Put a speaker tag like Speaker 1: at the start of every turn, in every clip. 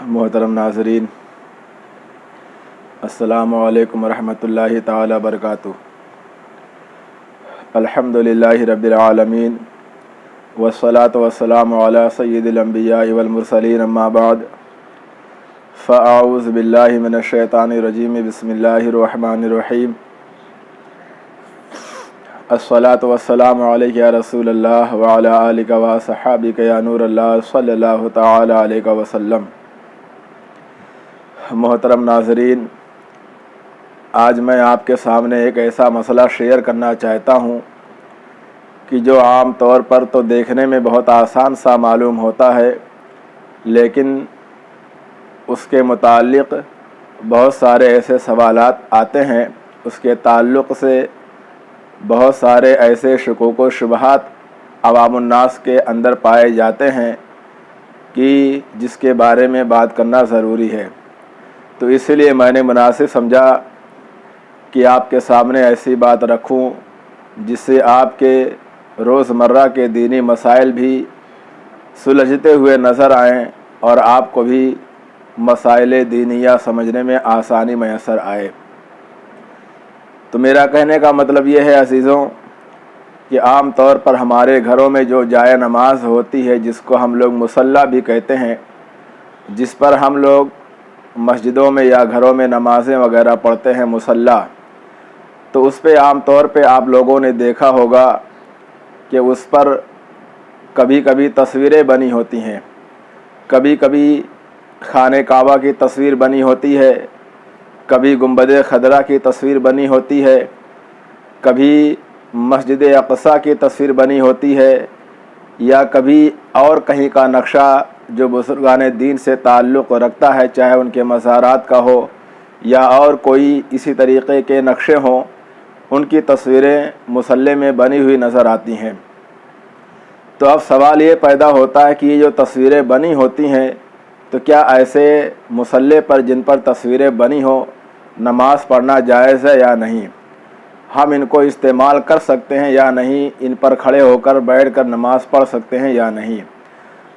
Speaker 1: मोहतरम नाज़रीन, अस्सलामु अलैकुम वरहमतुल्लाहि ताला बरकातुहू। अल्हम्दुलिल्लाहि रब्बिल आलमीन वस्सलातु वस्सलामु अला सय्यिदिल अंबियाइ वल मुरसलीन, अम्मा बाद, फ़अऊज़ु बिल्लाहि मिनश शैतानिर रजीम, बिस्मिल्लाहिर रहमानिर रहीम। अस्सलातु वस्सलामु अलैका या रसूलल्लाह व अला आलिका व सहाबिका या नूरल्लाह सल्लल्लाहु तआला अलैहि वसल्लम। मोहतरम नाज़रीन, आज मैं आपके सामने एक ऐसा मसला शेयर करना चाहता हूँ कि जो आम तौर पर तो देखने में बहुत आसान सा मालूम होता है, लेकिन उसके मुताल्लिक़ बहुत सारे ऐसे सवालात आते हैं, उसके ताल्लुक़ से बहुत सारे ऐसे शुकूक व शुबहात अवामुन्नास के अंदर पाए जाते हैं कि जिसके बारे में बात करना ज़रूरी है। तो इसलिए मैंने मुनासिब समझा कि आपके सामने ऐसी बात रखूं जिससे आपके रोज़मर्रा के दीनी मसाइल भी सुलझते हुए नज़र आएं और आपको भी मसाइल दीनिया समझने में आसानी मैसर आए। तो मेरा कहने का मतलब ये है अज़ीज़ों कि आम तौर पर हमारे घरों में जो जाए नमाज होती है, जिसको हम लोग मुसल्ला भी कहते हैं, जिस पर हम लोग मस्जिदों में या घरों में नमाज़ें वगैरह पढ़ते हैं, मुसल्ला, तो उस पे आम तौर पे आप लोगों ने देखा होगा कि उस पर कभी कभी तस्वीरें बनी होती हैं, कभी कभी खाने काबा की तस्वीर बनी होती है, कभी गुंबद खदरा की तस्वीर बनी होती है, कभी मस्जिद अक़सा की तस्वीर बनी होती है, या कभी और कहीं का नक्शा जो बुज़ुर्गान दीन से ताल्लुक़ रखता है, चाहे उनके मज़ारात का हो या और कोई इसी तरीक़े के नक्शे हों, उनकी तस्वीरें मुसल्ले में बनी हुई नज़र आती हैं। तो अब सवाल ये पैदा होता है कि ये जो तस्वीरें बनी होती हैं, तो क्या ऐसे मुसल्ले पर जिन पर तस्वीरें बनी हो नमाज़ पढ़ना जायज़ है या नहीं? हम इनको इस्तेमाल कर सकते हैं या नहीं? इन पर खड़े होकर बैठ कर नमाज़ पढ़ सकते हैं या नहीं?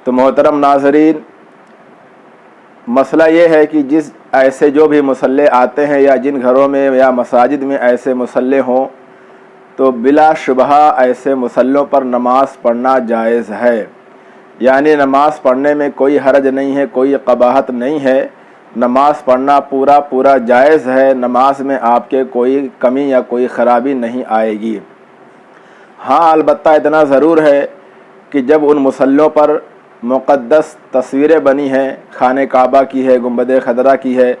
Speaker 1: तो मोहतरम नाज़रीन, मसला ये है कि जिस ऐसे जो भी मुसल्ले आते हैं या जिन घरों में या मसाजिद में ऐसे मुसल्ले हों, तो बिला शुबहा ऐसे मुसल्लों पर नमाज़ पढ़ना जायज़ है। यानी नमाज़ पढ़ने में कोई हरज नहीं है, कोई कबाहत नहीं है, नमाज़ पढ़ना पूरा जायज़ है। नमाज में आपके कोई कमी या कोई ख़राबी नहीं आएगी। हाँ, अलबत्ता इतना ज़रूर है कि जब उन मुसल्लों पर मुक़द्दस तस्वीरें बनी हैं, खाने काबा की है, गुंबद खदरा की है,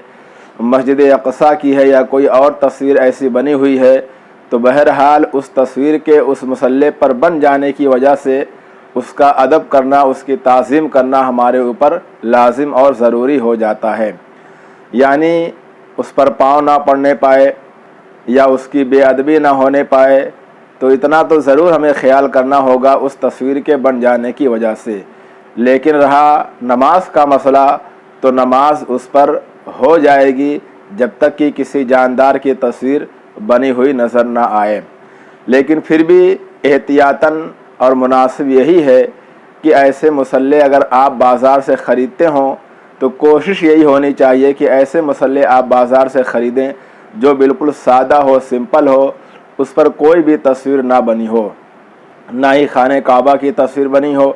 Speaker 1: मस्जिद अक़सा की है, या कोई और तस्वीर ऐसी बनी हुई है, तो बहरहाल उस तस्वीर के उस मुसल्ले पर बन जाने की वजह से उसका अदब करना, उसकी ताज़ीम करना हमारे ऊपर लाजिम और ज़रूरी हो जाता है। यानी उस पर पाँव ना पड़ने पाए या उसकी बेअदबी ना होने पाए, तो इतना तो ज़रूर हमें ख्याल करना होगा उस तस्वीर के बन जाने की वजह से। लेकिन रहा नमाज का मसला, तो नमाज उस पर हो जाएगी जब तक कि किसी जानदार की तस्वीर बनी हुई नज़र ना आए। लेकिन फिर भी एहतियातन और मुनासिब यही है कि ऐसे मुसल्ले अगर आप बाज़ार से ख़रीदते हों, तो कोशिश यही होनी चाहिए कि ऐसे मुसल्ले आप बाज़ार से ख़रीदें जो बिल्कुल सादा हो, सिंपल हो, उस पर कोई भी तस्वीर ना बनी हो, ना ही खाने काबा की तस्वीर बनी हो,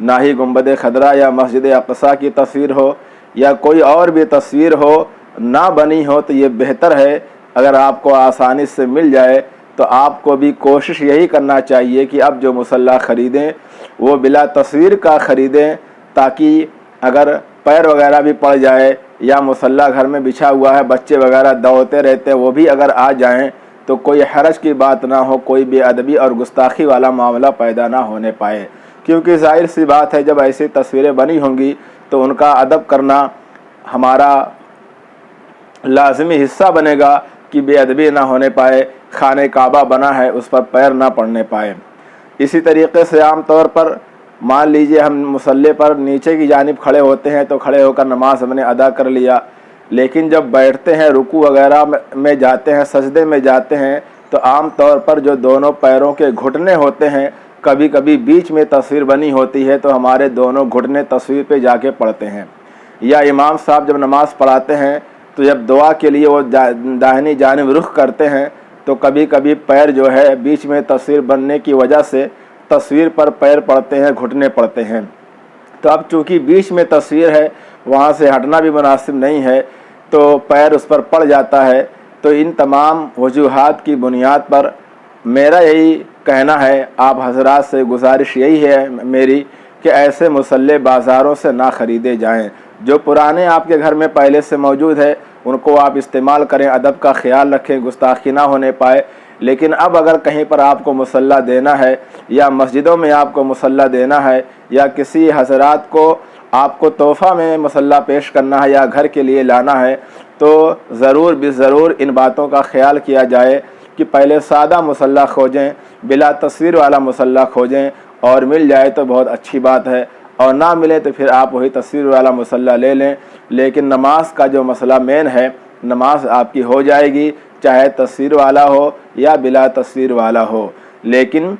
Speaker 1: ना ही गुंबद खदरा या मस्जिद अक़सा की तस्वीर हो, या कोई और भी तस्वीर हो ना बनी हो। तो ये बेहतर है, अगर आपको आसानी से मिल जाए तो आपको भी कोशिश यही करना चाहिए कि अब जो मुसल्ला ख़रीदें वो बिला तस्वीर का ख़रीदें, ताकि अगर पैर वगैरह भी पड़ जाए या मुसल्ला घर में बिछा हुआ है, बच्चे वगैरह दौड़ते रहते हैं, वो भी अगर आ जाएं तो कोई हरज की बात ना हो, कोई बेअदबी और गुस्ताखी वाला मामला पैदा ना होने पाए। क्योंकि ज़ाहिर सी बात है, जब ऐसी तस्वीरें बनी होंगी तो उनका अदब करना हमारा लाज़मी हिस्सा बनेगा कि बेअदबी ना होने पाए, खाने काबा बना है उस पर पैर ना पड़ने पाए। इसी तरीक़े से आम तौर पर मान लीजिए हम मुसल्ले पर नीचे की जानिब खड़े होते हैं, तो खड़े होकर नमाज हमने अदा कर लिया, लेकिन जब बैठते हैं, रुकू वगैरह में जाते हैं, सजदे में जाते हैं, तो आम तौर पर जो दोनों पैरों के घुटने होते हैं, कभी कभी बीच में तस्वीर बनी होती है, तो हमारे दोनों घुटने तस्वीर पे जाके पड़ते हैं। یا امام صاحب جب نماز پڑھاتے ہیں تو جب دعا کے لیے وہ داہنی جانب رخ کرتے ہیں تو کبھی کبھی پیر جو ہے بیچ میں تصویر بننے کی وجہ سے تصویر پر پیر پڑتے ہیں، گھٹنے پڑتے ہیں۔ تو اب چونکہ بیچ میں تصویر ہے، وہاں سے ہٹنا بھی مناسب نہیں ہے، تو پیر اس پر پڑ جاتا ہے۔ تو ان تمام وجوہات کی بنیاد پر میرا یہی کہنا ہے، آپ حضرات سے گزارش یہی ہے میری کہ ایسے مصلے بازاروں سے نہ خریدے جائیں۔ جو پرانے آپ کے گھر میں پہلے سے موجود ہے ان کو آپ استعمال کریں، ادب کا خیال رکھیں، گستاخی نہ ہونے پائے۔ لیکن اب اگر کہیں پر آپ کو مصلی دینا ہے یا مسجدوں میں آپ کو مصلی دینا ہے یا کسی حضرات کو آپ کو تحفہ میں مصلی پیش کرنا ہے یا گھر کے لیے لانا ہے، تو ضرور ضرور ان باتوں کا خیال کیا جائے کہ پہلے سادہ مصلی کھوجیں، بلا تصویر والا مصلی کھوجیں، اور مل جائے تو بہت اچھی بات ہے، اور نہ ملے تو پھر آپ وہی تصویر والا مصلی لے لیں۔ لیکن نماز کا جو مسئلہ مین ہے، نماز آپ کی ہو جائے گی چاہے تصویر والا ہو یا بلا تصویر والا ہو، لیکن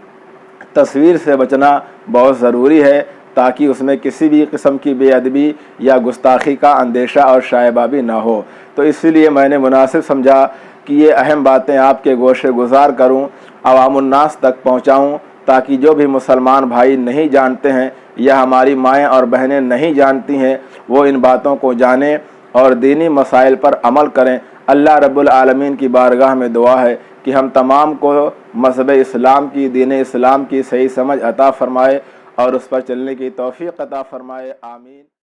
Speaker 1: تصویر سے بچنا بہت ضروری ہے تاکہ اس میں کسی بھی قسم کی بے ادبی یا گستاخی کا اندیشہ اور شائبہ بھی نہ ہو۔ تو اسی لیے میں نے مناسب سمجھا کہ یہ اہم باتیں آپ کے گوشے گزار کروں، عوام الناس تک پہنچاؤں، تاکہ جو بھی مسلمان بھائی نہیں جانتے ہیں یا ہماری مائیں اور بہنیں نہیں جانتی ہیں وہ ان باتوں کو جانیں اور دینی مسائل پر عمل کریں۔ اللہ رب العالمین کی بارگاہ میں دعا ہے کہ ہم تمام کو مذہب اسلام کی، دین اسلام کی صحیح سمجھ عطا فرمائے اور اس پر چلنے کی توفیق عطا فرمائے، آمین۔